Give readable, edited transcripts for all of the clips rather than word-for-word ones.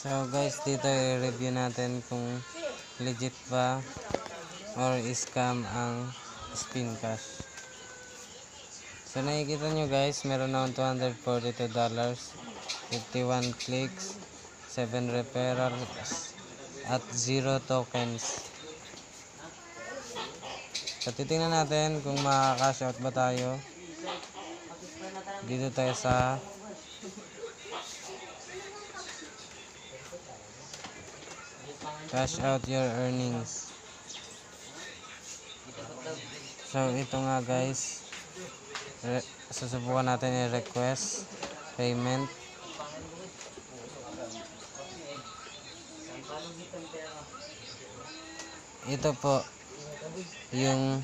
So guys, dito i-review natin kung legit ba or scam ang spin cash. So nakikita nyo guys, meron akong $242, 51 clicks, 7 referrals, at 0 tokens. So titingnan natin kung maka-cash out ba tayo. Dito tayo sa cash out your earnings. So ito nga guys, susubukan natin i-request payment. Ito po yung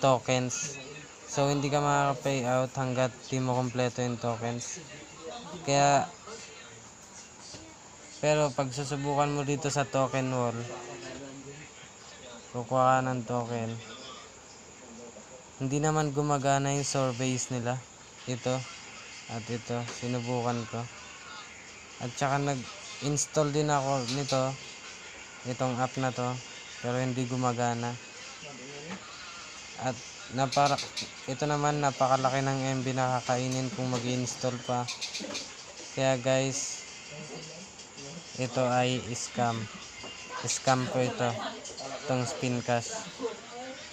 tokens. So hindi ka makaka-pay out hanggat di mo kompleto yung tokens. Pero pag susubukan mo dito sa token wall, kukuha ka ng token, hindi naman gumagana yung surveys nila. Ito at ito, sinubukan ko. At saka nag-install din ako nito, itong app na to, pero hindi gumagana. At ito naman, napakalaki ng MB na kakainin kung mag-install pa. Kaya guys, ito ay scam po itong spin cash.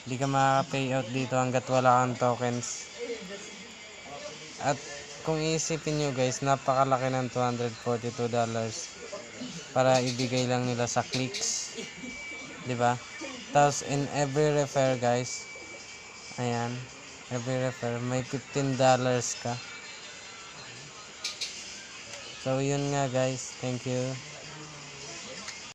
Hindi ka makaka-pay out dito hanggat wala kang tokens. At kung iisipin nyo guys, napakalaki ng $242 para ibigay lang nila sa clicks, diba? Tapos in every refer guys, ayan, every refer may $15 ka. So yun nga guys, thank you.